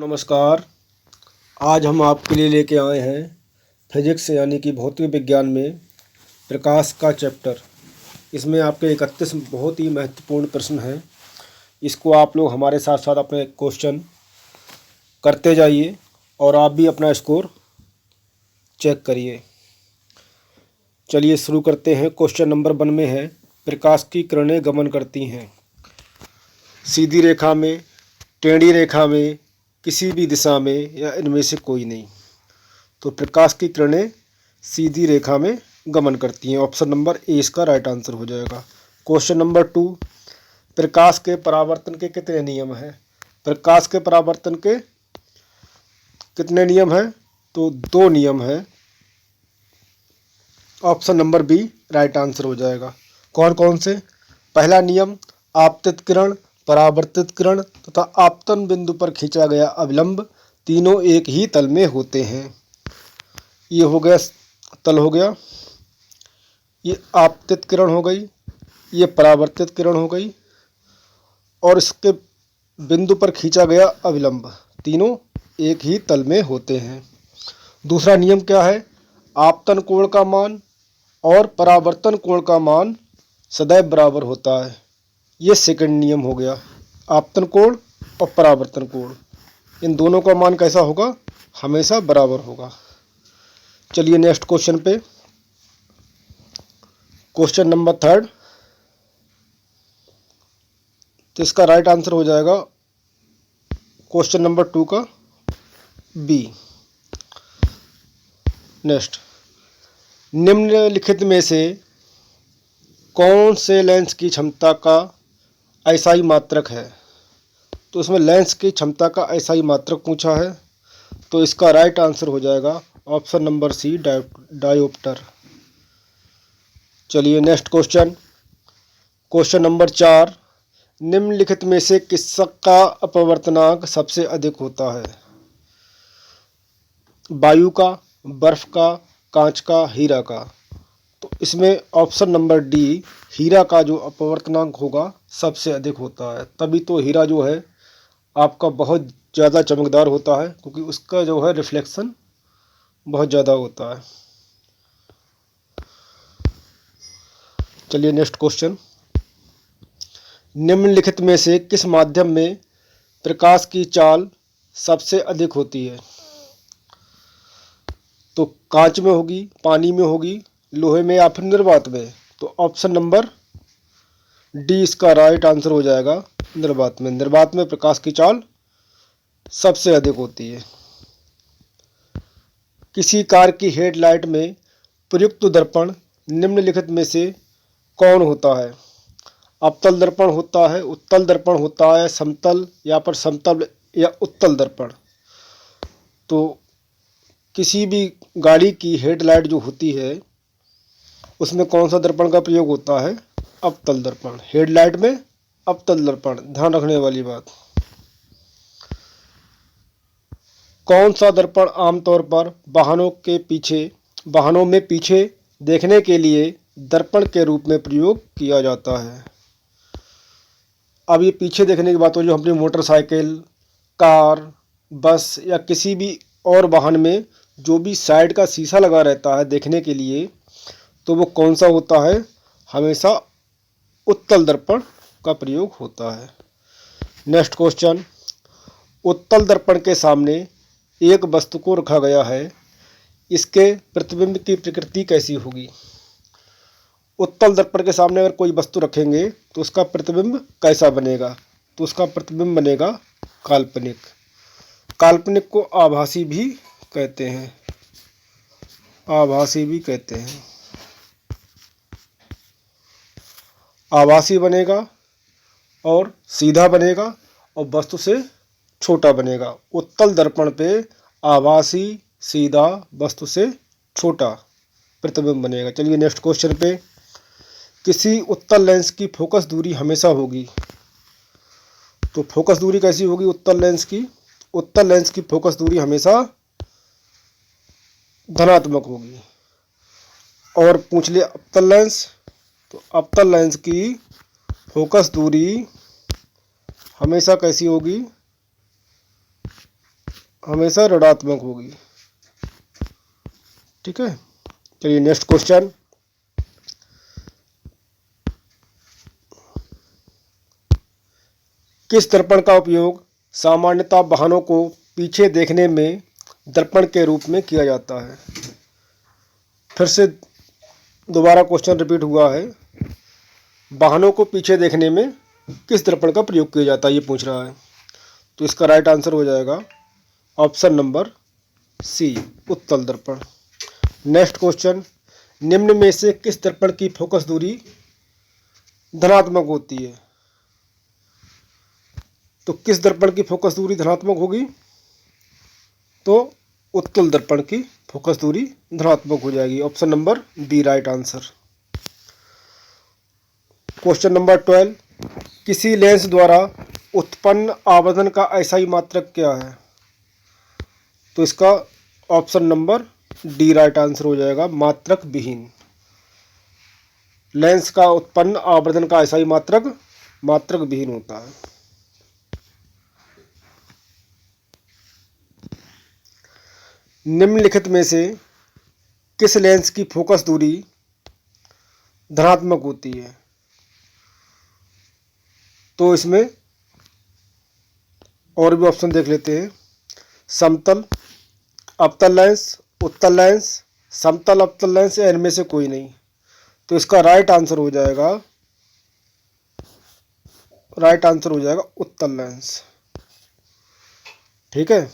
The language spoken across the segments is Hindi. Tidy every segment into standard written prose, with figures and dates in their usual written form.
नमस्कार। आज हम आपके लिए लेके आए हैं फिजिक्स यानी कि भौतिक विज्ञान में प्रकाश का चैप्टर। इसमें आपके 31 बहुत ही महत्वपूर्ण प्रश्न हैं। इसको आप लोग हमारे साथ साथ अपने क्वेश्चन करते जाइए और आप भी अपना स्कोर चेक करिए। चलिए शुरू करते हैं। क्वेश्चन नंबर 1 में है, प्रकाश की किरणें गमन करती हैं सीधी रेखा में, टेढ़ी रेखा में, किसी भी दिशा में या इनमें से कोई नहीं। तो प्रकाश की किरणें सीधी रेखा में गमन करती हैं। ऑप्शन नंबर ए इसका राइट आंसर हो जाएगा। क्वेश्चन नंबर 2, प्रकाश के परावर्तन के कितने नियम हैं? प्रकाश के परावर्तन के कितने नियम हैं? तो 2 नियम हैं। Option number B right answer हो जाएगा। कौन कौन से? पहला नियम, आपतित किरण, परावर्तित किरण तथा आपतन बिंदु पर खींचा गया अभिलंब तीनों एक ही तल में होते हैं। ये हो गया तल हो गया, ये आपतित किरण हो गई, ये परावर्तित किरण हो गई और इसके बिंदु पर खींचा गया अभिलंब तीनों एक ही तल में होते हैं। दूसरा नियम क्या है? आपतन कोण का मान और परावर्तन कोण का मान सदैव बराबर होता है। ये सेकंड नियम हो गया। आपतन कोण और परावर्तन कोण, इन दोनों का मान कैसा होगा? हमेशा बराबर होगा। चलिए नेक्स्ट क्वेश्चन पे। क्वेश्चन नंबर 3, तो इसका राइट आंसर हो जाएगा क्वेश्चन नंबर 2 का बी। नेक्स्ट, निम्नलिखित में से कौन से लेंस की क्षमता का ऐसाई मात्रक है? तो इसमें लेंस की क्षमता का ऐसाई मात्रक पूछा है, तो इसका राइट आंसर हो जाएगा ऑप्शन नंबर सी, डायोप्टर। चलिए नेक्स्ट क्वेश्चन। क्वेश्चन नंबर 4, निम्नलिखित में से किसका अपवर्तनांक सबसे अधिक होता है? वायु का, बर्फ का, कांच का, हीरा का। तो इसमें ऑप्शन नंबर डी, हीरा का जो अपवर्तनांक होगा सबसे अधिक होता है। तभी तो हीरा जो है आपका बहुत ज़्यादा चमकदार होता है, क्योंकि उसका जो है रिफ्लेक्शन बहुत ज़्यादा होता है। चलिए नेक्स्ट क्वेश्चन। निम्नलिखित में से किस माध्यम में प्रकाश की चाल सबसे अधिक होती है? तो कांच में होगी, पानी में होगी, लोहे में या फिर निर्वात में। तो ऑप्शन नंबर डी इसका राइट आंसर हो जाएगा, निर्वात में। निर्वात में प्रकाश की चाल सबसे अधिक होती है। किसी कार की हेडलाइट में प्रयुक्त दर्पण निम्नलिखित में से कौन होता है? अवतल दर्पण होता है, उत्तल दर्पण होता है, समतल या पर समतल या उत्तल दर्पण। तो किसी भी गाड़ी की हेडलाइट जो होती है उसमें कौन सा दर्पण का प्रयोग होता है? अवतल दर्पण। हेडलाइट में अवतल दर्पण, ध्यान रखने वाली बात। कौन सा दर्पण आमतौर पर वाहनों में पीछे देखने के लिए दर्पण के रूप में प्रयोग किया जाता है? अब ये पीछे देखने की बात हो, जो अपनी मोटरसाइकिल, कार, बस या किसी भी और वाहन में जो भी साइड का शीशा लगा रहता है देखने के लिए, तो वो कौन सा होता है? हमेशा उत्तल दर्पण का प्रयोग होता है। Next question. उत्तल दर्पण के सामने एक वस्तु को रखा गया है, इसके प्रतिबिंब की प्रकृति कैसी होगी? उत्तल दर्पण के सामने अगर कोई वस्तु रखेंगे तो उसका प्रतिबिंब कैसा बनेगा? तो उसका प्रतिबिंब बनेगा काल्पनिक। काल्पनिक को आभासी भी कहते हैं, आभासी भी कहते हैं। आभासी बनेगा और सीधा बनेगा और वस्तु से छोटा बनेगा। उत्तल दर्पण पे आभासी, सीधा, वस्तु से छोटा प्रतिबिंब बनेगा। चलिए नेक्स्ट क्वेश्चन पे। किसी उत्तल लेंस की फोकस दूरी हमेशा होगी, तो फोकस दूरी कैसी होगी उत्तल लेंस की? उत्तल लेंस की फोकस दूरी हमेशा धनात्मक होगी। और पूछ लिया अवतल लेंस, तो अवतल लेंस की फोकस दूरी हमेशा कैसी होगी? हमेशा ऋणात्मक होगी। ठीक है, चलिए नेक्स्ट क्वेश्चन। किस दर्पण का उपयोग सामान्यतः वाहनों को पीछे देखने में दर्पण के रूप में किया जाता है? फिर से दोबारा क्वेश्चन रिपीट हुआ है। वाहनों को पीछे देखने में किस दर्पण का प्रयोग किया जाता है, ये पूछ रहा है। तो इसका राइट आंसर हो जाएगा ऑप्शन नंबर सी, उत्तल दर्पण। नेक्स्ट क्वेश्चन, निम्न में से किस दर्पण की फोकस दूरी धनात्मक होती है? तो किस दर्पण की फोकस दूरी धनात्मक होगी? तो उत्तल दर्पण की फोकस दूरी धनात्मक हो जाएगी। Option number B right answer. Question number 12, किसी लेंस द्वारा उत्पन्न आवर्धन का एसआई मात्रक क्या है? तो इसका option number D right answer हो जाएगा, मात्रक विहीन। लेंस का उत्पन्न आवर्धन का एसआई मात्रक मात्रक विहीन होता है। निम्नलिखित में से किस लेंस की फोकस दूरी धनात्मक होती है? तो इसमें और भी ऑप्शन देख लेते हैं। समतल, अवतल लेंस, उत्तल लेंस, समतल अवतल लेंस या इनमें से कोई नहीं। तो इसका राइट आंसर हो जाएगा उत्तल लेंस। ठीक है,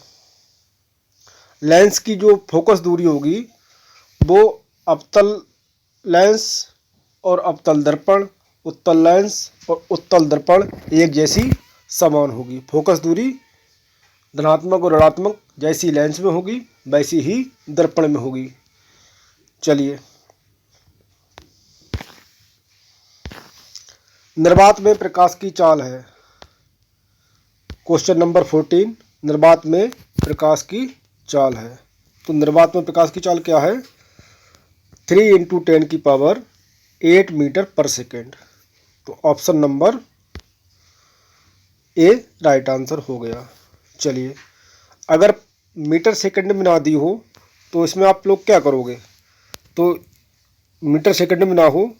लेंस की जो फोकस दूरी होगी वो अवतल लेंस और अवतल दर्पण, उत्तल लेंस और उत्तल दर्पण एक जैसी समान होगी। फोकस दूरी धनात्मक और ऋणात्मक जैसी लेंस में होगी वैसी ही दर्पण में होगी। चलिए, निर्वात में प्रकाश की चाल है। क्वेश्चन नंबर 14, निर्वात में प्रकाश की चाल है। तो निर्वात में प्रकाश की चाल क्या है? 3 × 10⁸ मीटर पर सेकेंड। तो option number A right answer हो गया। चलिए, अगर मीटर सेकंड में ना दी हो तो इसमें आप लोग क्या करोगे? तो मीटर सेकंड में ना हो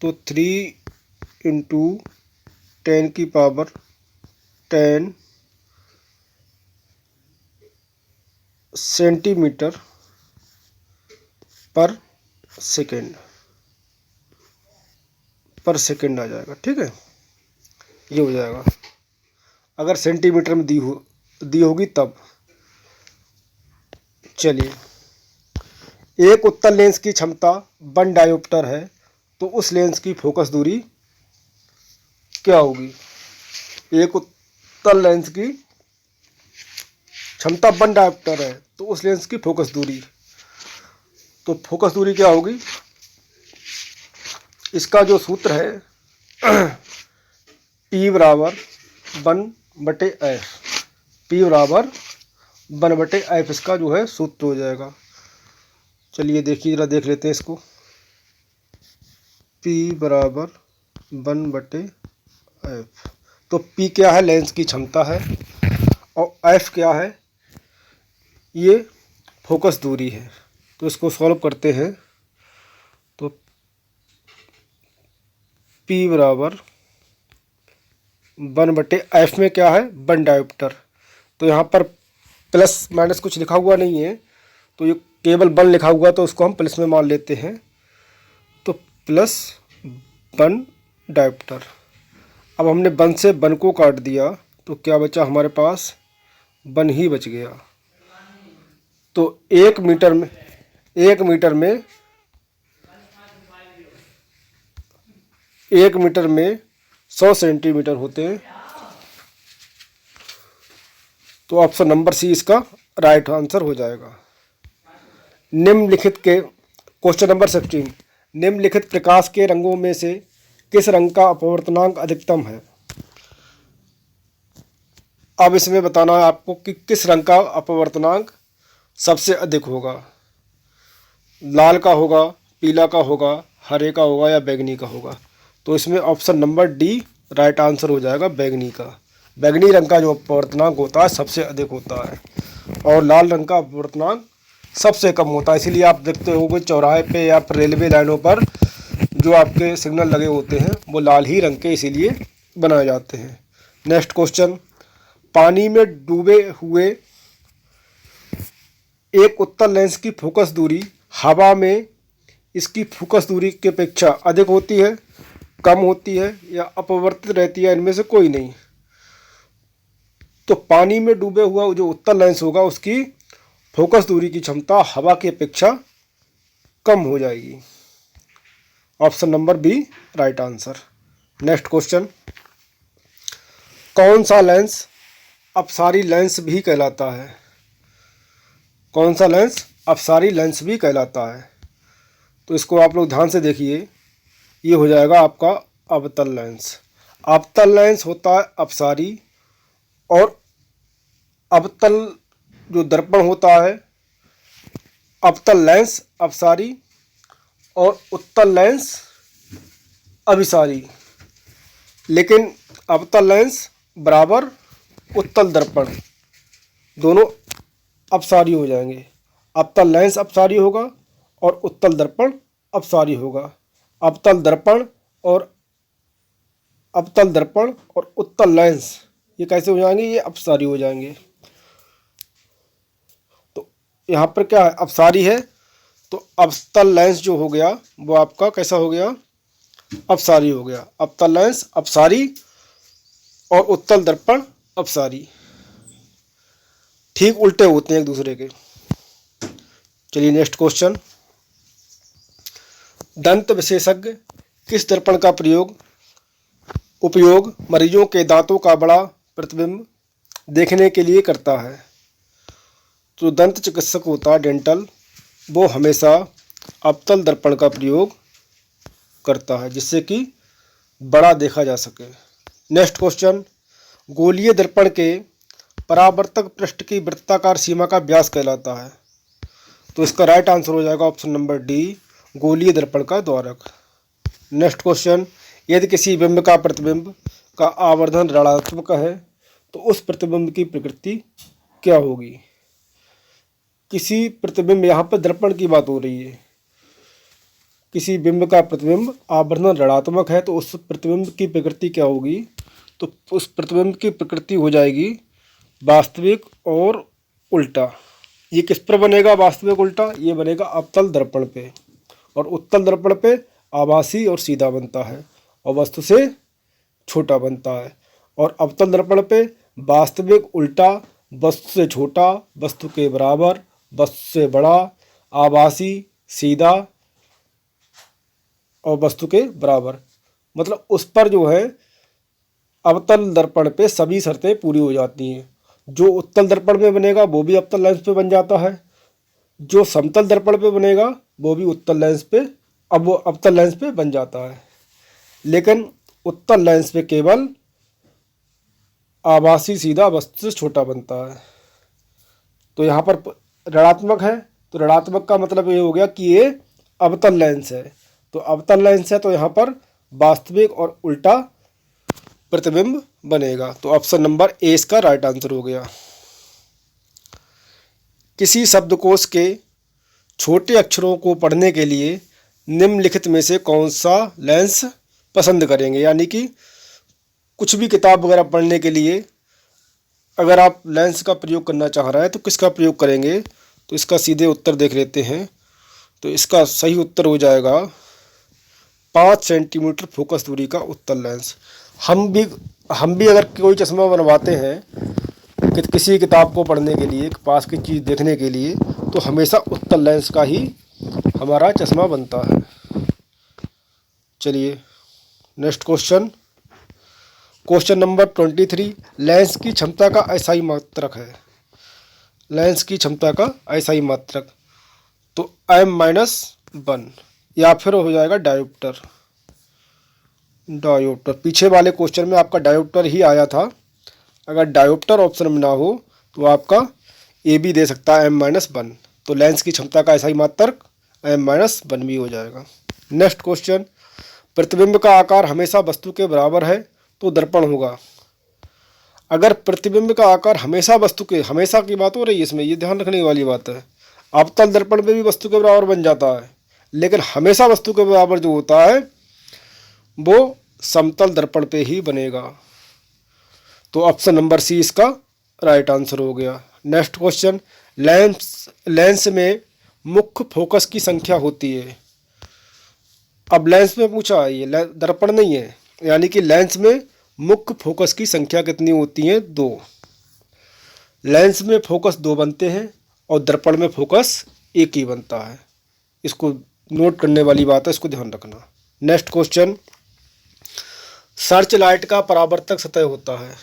तो 3 × 10⁻10 सेंटीमीटर पर सेकेंड आ जाएगा। ठीक है, ये हो जाएगा। अगर सेंटीमीटर में दी होगी तब। चलिए, एक उत्तल लेंस की क्षमता 1 डायोप्टर है तो उस लेंस की फोकस दूरी क्या होगी? एक उत्तल लेंस की क्षमता 1 डायोप्टर है तो उस लेंस की फोकस दूरी, तो फोकस दूरी क्या होगी? इसका जो सूत्र है P बराबर 1/f, P बराबर 1/f इसका जो है सूत्र हो जाएगा। चलिए देखिए, जरा देख लेते हैं इसको। P बराबर 1/f, तो P क्या है? लेंस की क्षमता है, और F क्या है? ये फोकस दूरी है। तो इसको सॉल्व करते हैं तो P बराबर 1/f में क्या है? 1 डायोप्टर। तो यहाँ पर प्लस माइनस कुछ लिखा हुआ नहीं है, तो ये केवल 1 लिखा हुआ तो उसको हम प्लस में मान लेते हैं। तो +1 डायोप्टर। अब हमने 1 से 1 को काट दिया तो क्या बचा हमारे पास? 1 ही बच गया। तो 1 मीटर में 1 मीटर में 100 सेंटीमीटर होते हैं। तो ऑप्शन नंबर सी इसका राइट आंसर हो जाएगा। निम्नलिखित के क्वेश्चन नंबर 16, निम्नलिखित प्रकाश के रंगों में से किस रंग का अपवर्तनांक अधिकतम है? अब इसमें बताना है आपको कि किस रंग का अपवर्तनांक सबसे अधिक होगा। लाल का होगा, पीला का होगा, हरे का होगा या बैंगनी का होगा। तो इसमें option number D right answer हो जाएगा, बैंगनी का। बैंगनी रंग का जो अपवर्तनांक होता है सबसे अधिक होता है और लाल रंग का अपवर्तनांक सबसे कम होता है। इसीलिए आप देखते होंगे चौराहे पे या रेलवे लाइनों पर जो आपके सिग्नल लगे होते हैं वो लाल ही रंग के इसीलिए बनाए जाते हैं। नेक्स्ट क्वेश्चन, पानी में डूबे हुए एक उत्तल लेंस की फोकस दूरी हवा में इसकी फोकस दूरी की अपेक्षा अधिक होती है, कम होती है या अपवर्तित रहती है, इनमें से कोई नहीं। तो पानी में डूबे हुआ जो उत्तल लेंस होगा उसकी फोकस दूरी की क्षमता हवा की अपेक्षा कम हो जाएगी। Option number B right answer. Next question, कौन सा लेंस अपसारी लेंस भी कहलाता है? कौन सा लेंस अपसारी लेंस भी कहलाता है? तो इसको आप लोग ध्यान से देखिए, ये हो जाएगा आपका अवतल लेंस। अवतल लेंस होता है अपसारी और अवतल जो दर्पण होता है, अवतल लेंस अपसारी और उत्तल लेंस अभिसारी। लेकिन अवतल लेंस बराबर उत्तल दर्पण दोनों अपसारी हो जाएंगे। अवतल लेंस अपसारी होगा और उत्तल दर्पण अपसारी होगा। अवतल दर्पण और उत्तल लेंस ये कैसे हो जाएंगे? ये अपसारी हो जाएंगे। तो यहाँ पर क्या है? अपसारी है तो अवतल लेंस जो हो गया वो आपका कैसा हो गया? अपसारी हो गया। अवतल लेंस अपसारी और उत्तल दर्पण अपसारी, ठीक उल्टे होते हैं एक दूसरे के। चलिए नेक्स्ट क्वेश्चन, दंत विशेषज्ञ किस दर्पण का उपयोग मरीजों के दांतों का बड़ा प्रतिबिंब देखने के लिए करता है? तो दंत चिकित्सक होता है डेंटल, वो हमेशा अवतल दर्पण का प्रयोग करता है जिससे कि बड़ा देखा जा सके। नेक्स्ट क्वेश्चन, गोलीय दर्पण के परावर्तक पृष्ठ की वृत्ताकार सीमा का व्यास कहलाता है? तो इसका राइट आंसर हो जाएगा ऑप्शन नंबर डी, गोलीय दर्पण का द्वारक। नेक्स्ट क्वेश्चन, यदि किसी बिंब का प्रतिबिंब का आवर्धन ऋणात्मक है तो उस प्रतिबिंब की प्रकृति क्या होगी? किसी प्रतिबिंब, यहाँ पर दर्पण की बात हो रही है, किसी बिंब का प्रतिबिंब आवर्धन ऋणात्मक है तो उस प्रतिबिंब की प्रकृति क्या होगी? तो उस प्रतिबिंब की प्रकृति हो जाएगी वास्तविक और उल्टा। ये किस पर बनेगा वास्तविक उल्टा? ये बनेगा अवतल दर्पण पे, और उत्तल दर्पण पे आभासी और सीधा बनता है और वस्तु से छोटा बनता है, और अवतल दर्पण पे वास्तविक उल्टा, वस्तु से छोटा, वस्तु के बराबर, वस्तु से बड़ा, आभासी, सीधा और वस्तु के बराबर। मतलब उस पर जो है अवतल दर्पण पे सभी शर्तें पूरी हो जाती हैं। जो उत्तल दर्पण पे बनेगा वो भी अवतल लेंस पे बन जाता है, जो समतल दर्पण पे बनेगा वो भी उत्तल लेंस पे, अब वो अवतल लेंस पे बन जाता है। लेकिन उत्तल लेंस पे केवल आभासी सीधा वस्तु से छोटा बनता है। तो यहाँ पर ऋणात्मक है तो ऋणात्मक का मतलब ये हो गया कि ये अवतल लेंस है। तो अवतल लेंस है तो यहाँ पर वास्तविक और उल्टा प्रतिबिंब बनेगा। तो ऑप्शन नंबर ए इसका राइट आंसर हो गया। किसी शब्दकोश के छोटे अक्षरों को पढ़ने के लिए निम्नलिखित में से कौन सा लेंस पसंद करेंगे? यानी कि कुछ भी किताब वगैरह पढ़ने के लिए अगर आप लेंस का प्रयोग करना चाह रहे हैं तो किसका प्रयोग करेंगे? तो इसका सीधे उत्तर देख लेते हैं। तो इसका सही उत्तर हो जाएगा 5 सेंटीमीटर फोकस दूरी का उत्तल लेंस। हम भी अगर कोई चश्मा बनवाते हैं कि किसी किताब को पढ़ने के लिए, पास की चीज़ देखने के लिए, तो हमेशा उत्तल लेंस का ही हमारा चश्मा बनता है। चलिए next question, question number 23, lens की क्षमता का अस्थायी मात्रक है। लेंस की क्षमता का अस्थायी मात्रक तो m-1 या फिर हो जाएगा डायोप्टर। पीछे वाले क्वेश्चन में आपका डायोप्टर ही आया था। अगर डायोप्टर ऑप्शन में ना हो तो आपका ए भी दे सकता है m-1। तो लेंस की क्षमता का अस्थायी मात्रक m-1 भी हो जाएगा। नेक्स्ट क्वेश्चन, प्रतिबिंब का आकार हमेशा वस्तु के बराबर है तो दर्पण होगा। अगर प्रतिबिंब का आकार हमेशा वस्तु के, हमेशा की बात हो रही है इसमें, ये ध्यान रखने वाली बात है। अवतल दर्पण पे भी वस्तु के बराबर बन जाता है, लेकिन हमेशा वस्तु के बराबर जो होता है वो समतल दर्पण पे ही बनेगा। तो ऑप्शन नंबर सी इसका राइट आंसर हो गया। नेक्स्ट क्वेश्चन, लेंस में मुख्य फोकस की संख्या होती है। अब लेंस में पूछा है, ये दर्पण नहीं है, यानी कि लेंस में मुख्य फोकस की संख्या कितनी होती है? 2। लेंस में फोकस 2 बनते हैं और दर्पण में फोकस 1 ही बनता है। इसको नोट करने वाली बात है, इसको ध्यान रखना। नेक्स्ट क्वेश्चन, सर्च लाइट का परावर्तक सतह होता है,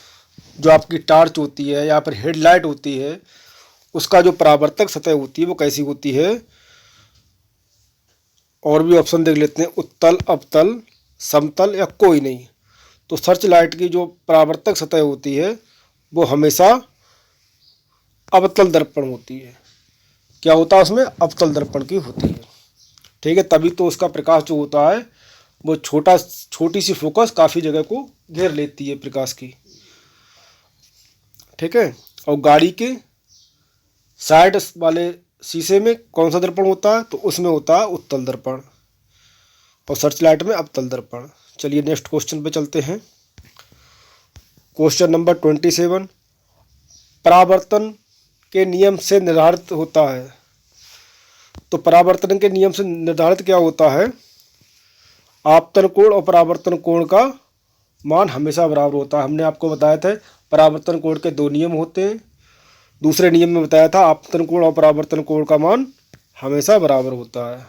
जो आपकी टार्च होती है या फिर हेडलाइट होती है, उसका जो परावर्तक सतह होती है वो कैसी होती है? और भी ऑप्शन देख लेते हैं, उत्तल, अवतल, समतल या कोई नहीं। तो सर्च लाइट की जो परावर्तक सतह होती है वो हमेशा अवतल दर्पण होती है। क्या होता है उसमें? अवतल दर्पण की होती है। ठीक है, तभी तो उसका प्रकाश जो होता है वो छोटी सी फोकस काफ़ी जगह को घेर लेती है प्रकाश की। ठीक है, और गाड़ी के साइड वाले शीशे में कौन सा दर्पण होता है? तो उसमें होता है उत्तल दर्पण, और सर्च लाइट में अवतल दर्पण। चलिए नेक्स्ट क्वेश्चन पे चलते हैं। क्वेश्चन नंबर 27, परावर्तन के नियम से निर्धारित होता है। तो परावर्तन के नियम से निर्धारित क्या होता है? आपतन कोण और परावर्तन कोण का मान हमेशा बराबर होता है। हमने आपको बताया था परावर्तन कोण के 2 नियम होते हैं। दूसरे नियम में बताया था आपतन कोण और परावर्तन कोण का मान हमेशा बराबर होता है।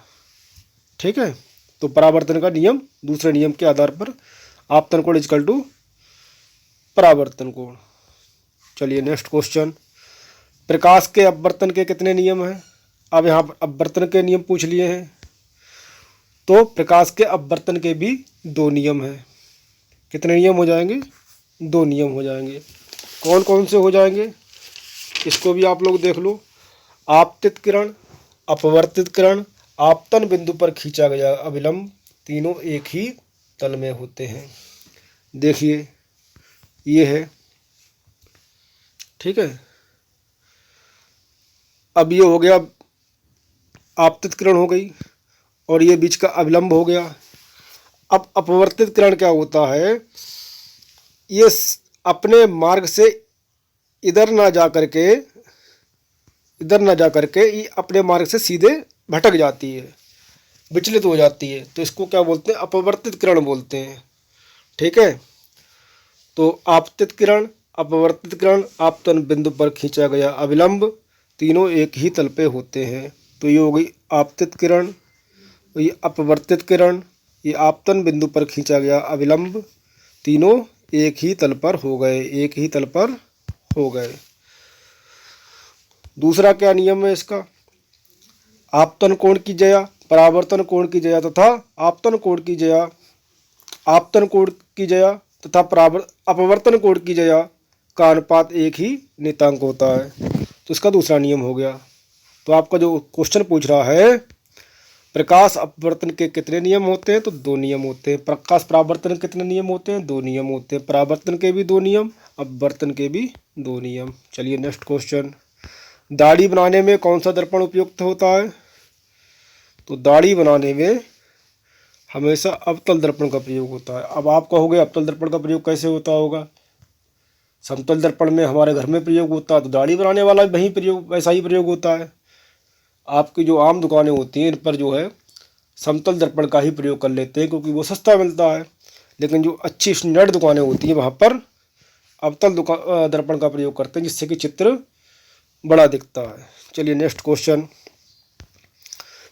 ठीक है, तो परावर्तन का नियम, दूसरे नियम के आधार पर आपतन कोण इक्वल टू परावर्तन कोण। चलिए नेक्स्ट क्वेश्चन, प्रकाश के अपवर्तन के कितने नियम हैं? अब यहाँ पर अपवर्तन के नियम पूछ लिए हैं, तो प्रकाश के अपवर्तन के भी 2 नियम हैं। कितने नियम हो जाएंगे? 2 नियम हो जाएंगे। कौन कौन से हो जाएंगे इसको भी आप लोग देख लो। आपतित किरण, अपवर्तित किरण, आपतन बिंदु पर खींचा गया अभिलंब, तीनों एक ही तल में होते हैं। देखिए ये है। ठीक है, अब ये हो गया, आपतित किरण हो गई और ये बीच का अभिलंब हो गया। अब अपवर्तित किरण क्या होता है? ये अपने मार्ग से इधर ना जा करके ये अपने मार्ग से सीधे भटक जाती है, विचलित हो जाती है, तो इसको क्या बोलते हैं? अपवर्तित किरण बोलते हैं। ठीक है, तो आपतित किरण, अपवर्तित किरण, आपतन बिंदु पर खींचा गया अभिलंब, तीनों एक ही तल पे होते हैं। तो ये हो गई आपतित किरण, ये अपवर्तित किरण, ये आपतन बिंदु पर खींचा गया अभिलंब, तीनों एक ही तल पर हो गए, एक ही तल पर हो गए। दूसरा क्या नियम है इसका? आपतन कोण की जया, परावर्तन कोण की जया तथा आपतन कोण की जया, आपतन कोण की जया तथा अपवर्तन कोण की जया का अनुपात एक ही नियतांक होता है। तो इसका दूसरा नियम हो गया। तो आपका जो क्वेश्चन पूछ रहा है प्रकाश अपवर्तन के कितने नियम होते हैं? तो 2 नियम होते हैं। प्रकाश परावर्तन के कितने नियम होते हैं? 2 नियम होते हैं। परावर्तन के भी 2 नियम, अपवर्तन के भी 2 नियम। चलिए नेक्स्ट क्वेश्चन, दाढ़ी बनाने में कौन सा दर्पण उपयुक्त होता है? तो दाढ़ी बनाने में हमेशा अवतल दर्पण का प्रयोग होता है। अब आप कहोगे अवतल दर्पण का प्रयोग कैसे होता होगा? समतल दर्पण में हमारे घर में प्रयोग होता है, तो दाढ़ी बनाने वाला वही प्रयोग, वैसा ही प्रयोग होता है। आपकी जो आम दुकानें होती हैं इन पर जो है समतल दर्पण का ही प्रयोग कर लेते हैं, क्योंकि वो सस्ता मिलता है। लेकिन जो अच्छी स्टैंडर्ड दुकानें होती हैं वहाँ पर अवतल दर्पण का प्रयोग करते हैं, जिससे कि चित्र बड़ा दिखता है। चलिए नेक्स्ट क्वेश्चन,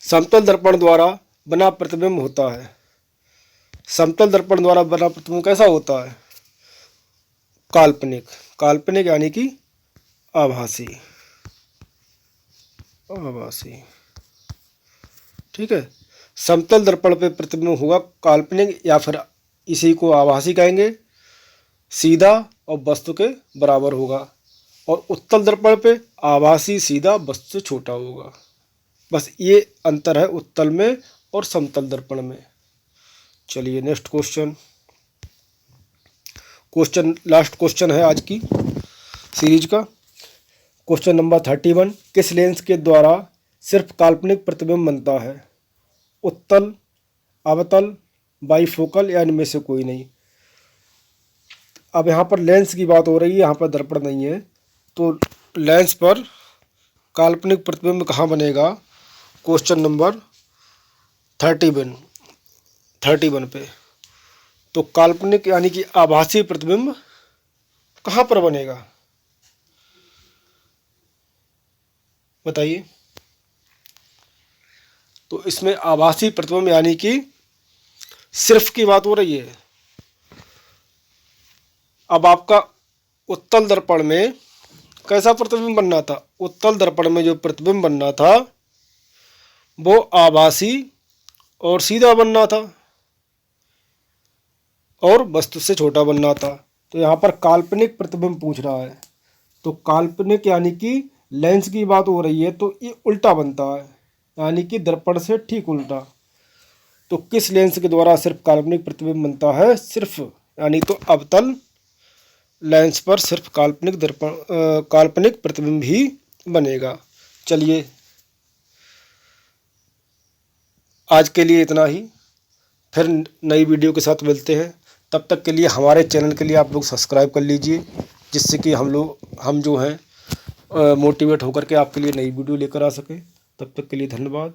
समतल दर्पण द्वारा बना प्रतिबिंब होता है। समतल दर्पण द्वारा बना प्रतिबिंब कैसा होता है? काल्पनिक। काल्पनिक यानी कि आभासी, आभासी। ठीक है, समतल दर्पण पे प्रतिबिंब होगा काल्पनिक, या फिर इसी को आभासी कहेंगे, सीधा और वस्तु के बराबर होगा। और उत्तल दर्पण पे आभासी सीधा वस्तु से छोटा होगा। बस ये अंतर है उत्तल में और समतल दर्पण में। चलिए नेक्स्ट क्वेश्चन, लास्ट क्वेश्चन है आज की। सीरीज का। क्वेश्चन नंबर 31, किस लेंस के द्वारा सिर्फ काल्पनिक प्रतिबिंब बनता है? उत्तल, अवतल, बाईफोकल या इनमें से कोई नहीं। अब यहाँ पर लेंस की बात हो रही है, यहाँ पर दर्पण नहीं है, तो लेंस पर काल्पनिक प्रतिबिंब कहाँ बनेगा? क्वेश्चन नंबर 31 पे। तो काल्पनिक यानी कि आभासी प्रतिबिंब कहाँ पर बनेगा, बताइए। तो इसमें आभासी प्रतिबिंब यानी कि सिर्फ की बात हो रही है। अब आपका उत्तल दर्पण में कैसा प्रतिबिंब बनना था? उत्तल दर्पण में जो प्रतिबिंब बनना था वो आभासी और सीधा बनना था और वस्तु से छोटा बनना था। तो यहाँ पर काल्पनिक प्रतिबिंब पूछ रहा है, तो काल्पनिक यानी कि लेंस की बात हो रही है, तो ये उल्टा बनता है, यानी कि दर्पण से ठीक उल्टा। तो किस लेंस के द्वारा सिर्फ काल्पनिक प्रतिबिंब बनता है? सिर्फ यानी तो अवतल लेंस पर सिर्फ काल्पनिक प्रतिबिंब ही बनेगा। चलिए, आज के लिए इतना ही, फिर नई वीडियो के साथ मिलते हैं। तब तक के लिए हमारे चैनल के लिए आप लोग सब्सक्राइब कर लीजिए, जिससे कि हम जो हैं मोटिवेट होकर के आपके लिए नई वीडियो लेकर आ सकें। तब तक के लिए धन्यवाद।